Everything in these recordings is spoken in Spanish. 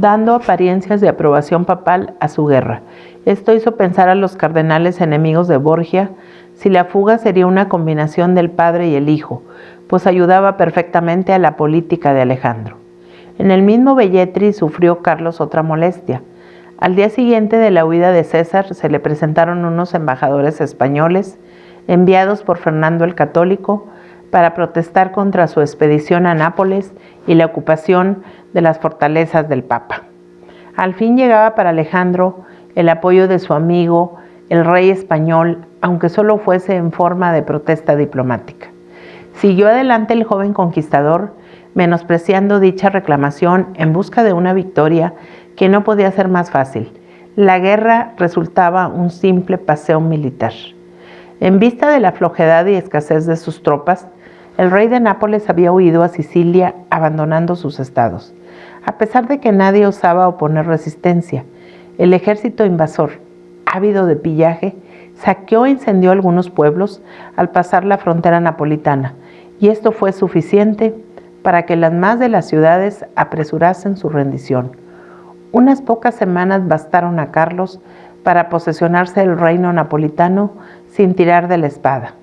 dando apariencias de aprobación papal a su guerra. Esto hizo pensar a los cardenales enemigos de Borgia si la fuga sería una combinación del padre y el hijo, pues ayudaba perfectamente a la política de Alejandro. En el mismo Velletri sufrió Carlos otra molestia. Al día siguiente de la huida de César se le presentaron unos embajadores españoles enviados por Fernando el Católico para protestar contra su expedición a Nápoles y la ocupación de las fortalezas del Papa. Al fin llegaba para Alejandro el apoyo de su amigo, el rey español, aunque solo fuese en forma de protesta diplomática. Siguió adelante el joven conquistador, menospreciando dicha reclamación en busca de una victoria que no podía ser más fácil. La guerra resultaba un simple paseo militar. En vista de la flojedad y escasez de sus tropas, el rey de Nápoles había huido a Sicilia, abandonando sus estados. A pesar de que nadie osaba oponer resistencia, el ejército invasor, ávido de pillaje, saqueó e incendió algunos pueblos al pasar la frontera napolitana, y esto fue suficiente para que las más de las ciudades apresurasen su rendición. Unas pocas semanas bastaron a Carlos para posesionarse del reino napolitano sin tirar de la espada.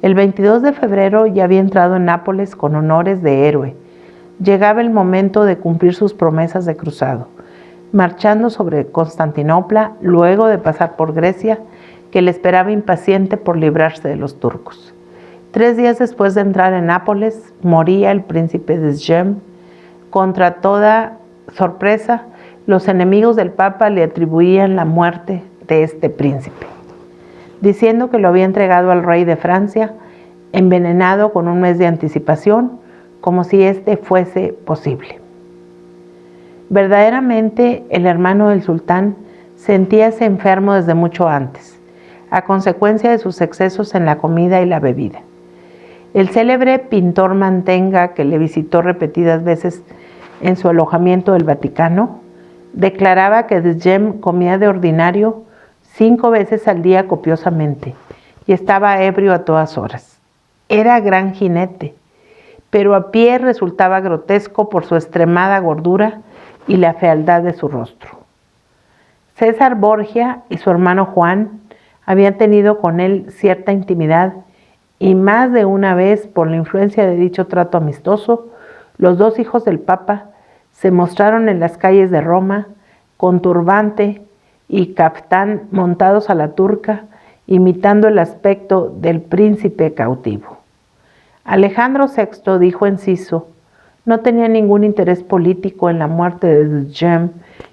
El 22 de febrero ya había entrado en Nápoles con honores de héroe. Llegaba el momento de cumplir sus promesas de cruzado, marchando sobre Constantinopla luego de pasar por Grecia, que le esperaba impaciente por librarse de los turcos. 3 días después de entrar en Nápoles, moría el príncipe Desjem. Contra toda sorpresa, los enemigos del Papa le atribuían la muerte de este príncipe, diciendo que lo había entregado al rey de Francia, envenenado con un mes de anticipación, como si este fuese posible. Verdaderamente, el hermano del sultán sentíase enfermo desde mucho antes, a consecuencia de sus excesos en la comida y la bebida. El célebre pintor Mantenga, que le visitó repetidas veces en su alojamiento del Vaticano, declaraba que Desjem comía de ordinario 5 veces al día copiosamente y estaba ebrio a todas horas. Era gran jinete, pero a pie resultaba grotesco por su extremada gordura y la fealdad de su rostro. César Borgia y su hermano Juan habían tenido con él cierta intimidad y más de una vez, por la influencia de dicho trato amistoso, los 2 hijos del Papa se mostraron en las calles de Roma con turbante y caftán montados a la turca, imitando el aspecto del príncipe cautivo. Alejandro VI, dijo Enciso, no tenía ningún interés político en la muerte de Desjem.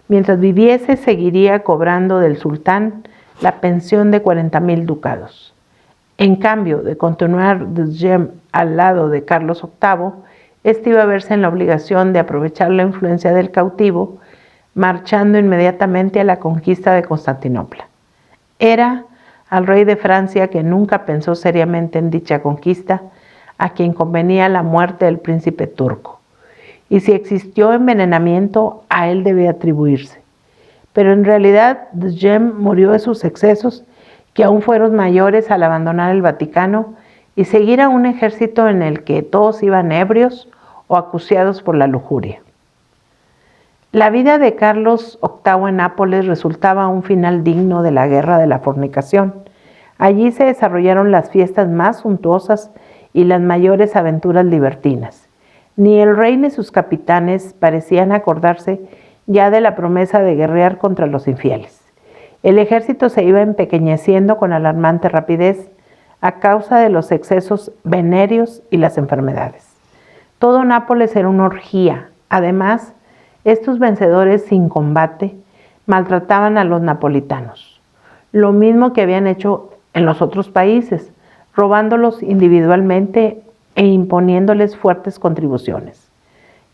Mientras viviese, seguiría cobrando del sultán la pensión de 40.000 ducados. En cambio de continuar Desjem al lado de Carlos VIII, este iba a verse en la obligación de aprovechar la influencia del cautivo, marchando inmediatamente a la conquista de Constantinopla. Era al rey de Francia, que nunca pensó seriamente en dicha conquista, a quien convenía la muerte del príncipe turco. Y si existió envenenamiento, a él debía atribuirse. Pero en realidad, Desjem murió de sus excesos, que aún fueron mayores al abandonar el Vaticano y seguir a un ejército en el que todos iban ebrios o acuciados por la lujuria. La vida de Carlos VIII en Nápoles resultaba un final digno de la guerra de la fornicación. Allí se desarrollaron las fiestas más suntuosas y las mayores aventuras libertinas. Ni el rey ni sus capitanes parecían acordarse ya de la promesa de guerrear contra los infieles. El ejército se iba empequeñeciendo con alarmante rapidez a causa de los excesos venéreos y las enfermedades. Todo Nápoles era una orgía. Además, estos vencedores sin combate maltrataban a los napolitanos, lo mismo que habían hecho en los otros países, robándolos individualmente e imponiéndoles fuertes contribuciones.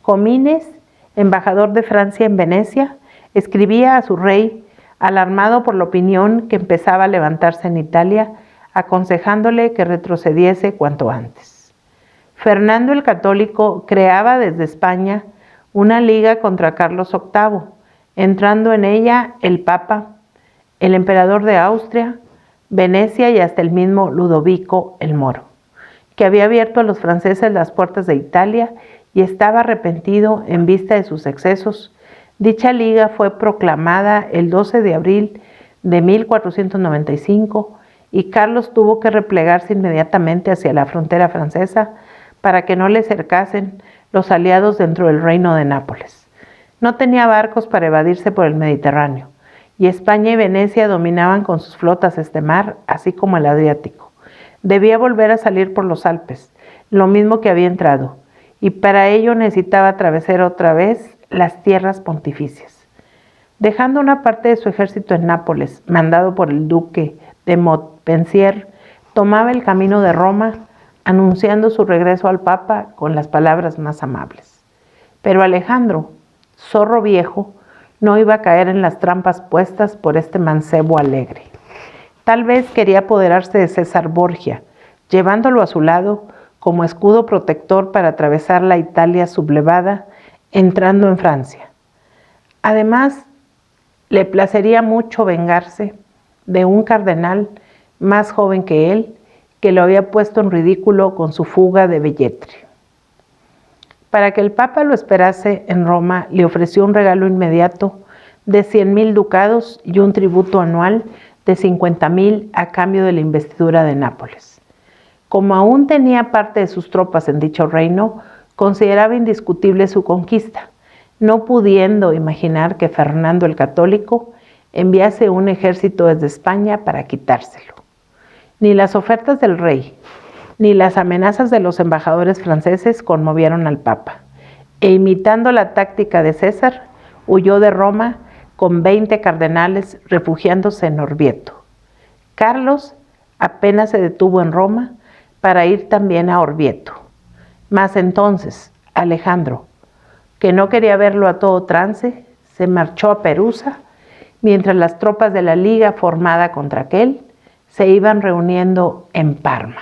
Comines, embajador de Francia en Venecia, escribía a su rey, alarmado por la opinión que empezaba a levantarse en Italia, aconsejándole que retrocediese cuanto antes. Fernando el Católico creaba desde España una liga contra Carlos VIII, entrando en ella el Papa, el emperador de Austria, Venecia y hasta el mismo Ludovico el Moro, que había abierto a los franceses las puertas de Italia y estaba arrepentido en vista de sus excesos Dicha liga fue proclamada el 12 de abril de 1495 y Carlos tuvo que replegarse inmediatamente hacia la frontera francesa para que no le cercasen los aliados dentro del reino de Nápoles. No tenía barcos para evadirse por el Mediterráneo, y España y Venecia dominaban con sus flotas este mar, así como el Adriático. Debía volver a salir por los Alpes, lo mismo que había entrado, y para ello necesitaba atravesar otra vez las tierras pontificias. Dejando una parte de su ejército en Nápoles, mandado por el duque de Montpensier, tomaba el camino de Roma, anunciando su regreso al Papa con las palabras más amables. Pero Alejandro, zorro viejo, no iba a caer en las trampas puestas por este mancebo alegre. Tal vez quería apoderarse de César Borgia, llevándolo a su lado como escudo protector para atravesar la Italia sublevada, entrando en Francia. Además, le placería mucho vengarse de un cardenal más joven que él, que lo había puesto en ridículo con su fuga de Velletri. Para que el Papa lo esperase en Roma, le ofreció un regalo inmediato de 100,000 ducados y un tributo anual de 50,000 a cambio de la investidura de Nápoles. Como aún tenía parte de sus tropas en dicho reino, consideraba indiscutible su conquista, no pudiendo imaginar que Fernando el Católico enviase un ejército desde España para quitárselo. Ni las ofertas del rey, ni las amenazas de los embajadores franceses conmovieron al Papa, e imitando la táctica de César, huyó de Roma con 20 cardenales, refugiándose en Orvieto. Carlos apenas se detuvo en Roma para ir también a Orvieto. Mas entonces Alejandro, que no quería verlo a todo trance, se marchó a Perusa, mientras las tropas de la Liga formada contra aquel se iban reuniendo en Parma.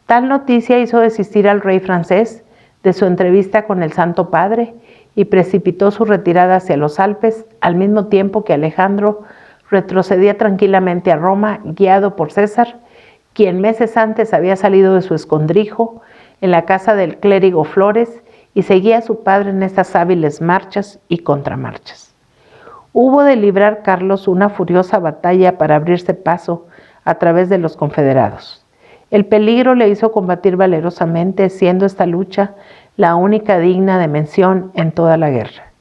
Tal noticia hizo desistir al rey francés de su entrevista con el Santo Padre y precipitó su retirada hacia los Alpes, al mismo tiempo que Alejandro retrocedía tranquilamente a Roma, guiado por César, quien meses antes había salido de su escondrijo en la casa del clérigo Flores y seguía a su padre en estas hábiles marchas y contramarchas. Hubo de librar Carlos una furiosa batalla para abrirse paso a través de los confederados. El peligro le hizo combatir valerosamente, siendo esta lucha la única digna de mención en toda la guerra.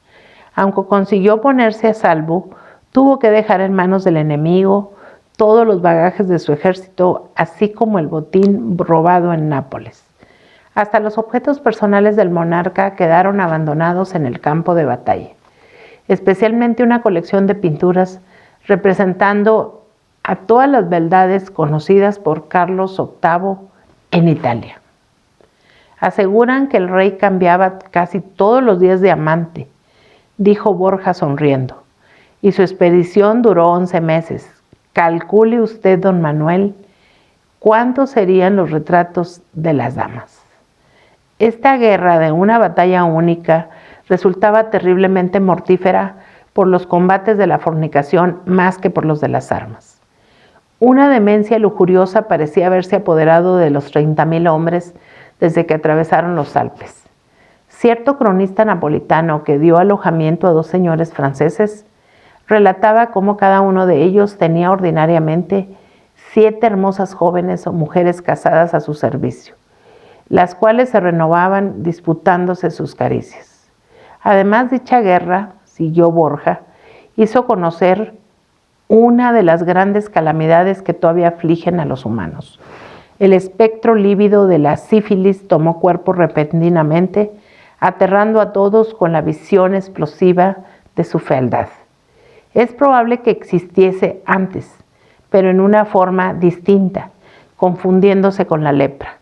Aunque consiguió ponerse a salvo, tuvo que dejar en manos del enemigo todos los bagajes de su ejército, así como el botín robado en Nápoles. Hasta los objetos personales del monarca quedaron abandonados en el campo de batalla, especialmente una colección de pinturas representando a todas las beldades conocidas por Carlos VIII en Italia. Aseguran que el rey cambiaba casi todos los días de amante, dijo Borja sonriendo, y su expedición duró 11 meses. Calcule usted, don Manuel, cuántos serían los retratos de las damas. Esta guerra de una batalla única resultaba terriblemente mortífera por los combates de la fornicación más que por los de las armas. Una demencia lujuriosa parecía haberse apoderado de los 30,000 hombres desde que atravesaron los Alpes. Cierto cronista napolitano que dio alojamiento a 2 señores franceses relataba cómo cada uno de ellos tenía ordinariamente 7 hermosas jóvenes o mujeres casadas a su servicio, las cuales se renovaban disputándose sus caricias. Además, dicha guerra, siguió Borja, hizo conocer una de las grandes calamidades que todavía afligen a los humanos. El espectro lívido de la sífilis tomó cuerpo repentinamente, aterrando a todos con la visión explosiva de su fealdad. Es probable que existiese antes, pero en una forma distinta, confundiéndose con la lepra.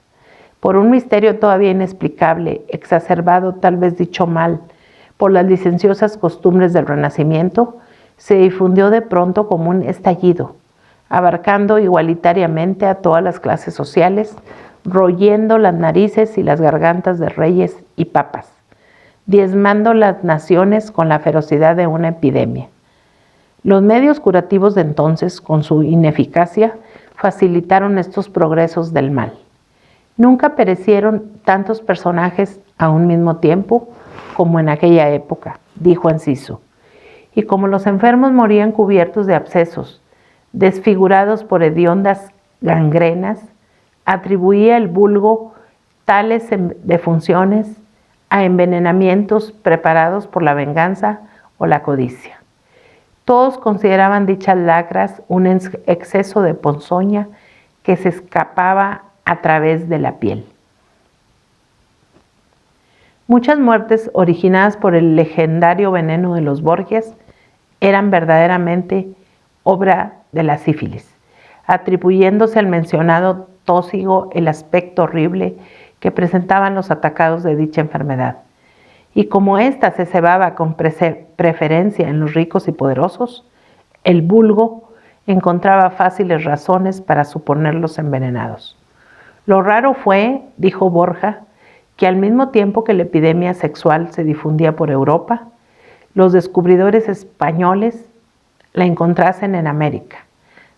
Por un misterio todavía inexplicable, exacerbado tal vez dicho mal, por las licenciosas costumbres del Renacimiento, se difundió de pronto como un estallido, abarcando igualitariamente a todas las clases sociales, royendo las narices y las gargantas de reyes y papas, diezmando las naciones con la ferocidad de una epidemia. Los medios curativos de entonces, con su ineficacia, facilitaron estos progresos del mal. Nunca perecieron tantos personajes a un mismo tiempo como en aquella época, dijo Enciso. Y como los enfermos morían cubiertos de abscesos, desfigurados por hediondas gangrenas, atribuía el vulgo tales defunciones a envenenamientos preparados por la venganza o la codicia. Todos consideraban dichas lacras un exceso de ponzoña que se escapaba a través de la piel. Muchas muertes originadas por el legendario veneno de los Borgias eran verdaderamente obra de la sífilis, atribuyéndose al mencionado tóxico el aspecto horrible que presentaban los atacados de dicha enfermedad. Y como ésta se cebaba con preferencia en los ricos y poderosos, el vulgo encontraba fáciles razones para suponerlos envenenados. Lo raro fue, dijo Borja, que al mismo tiempo que la epidemia sexual se difundía por Europa, los descubridores españoles la encontrasen en América,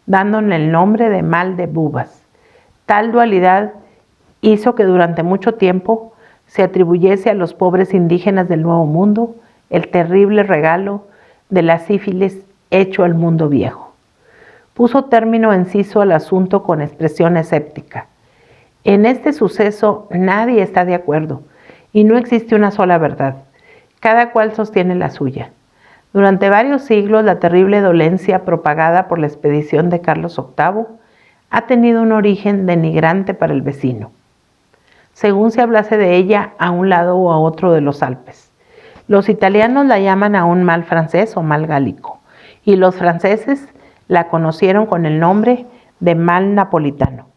dándole el nombre de mal de bubas. Tal dualidad hizo que durante mucho tiempo se atribuyese a los pobres indígenas del Nuevo Mundo el terrible regalo de la sífilis hecho al mundo viejo. Puso término Enciso al asunto con expresión escéptica. En este suceso nadie está de acuerdo y no existe una sola verdad. Cada cual sostiene la suya. Durante varios siglos la terrible dolencia propagada por la expedición de Carlos VIII ha tenido un origen denigrante para el vecino, según se hablase de ella a un lado o a otro de los Alpes. Los italianos la llaman aún mal francés o mal gálico, y los franceses la conocieron con el nombre de mal napolitano.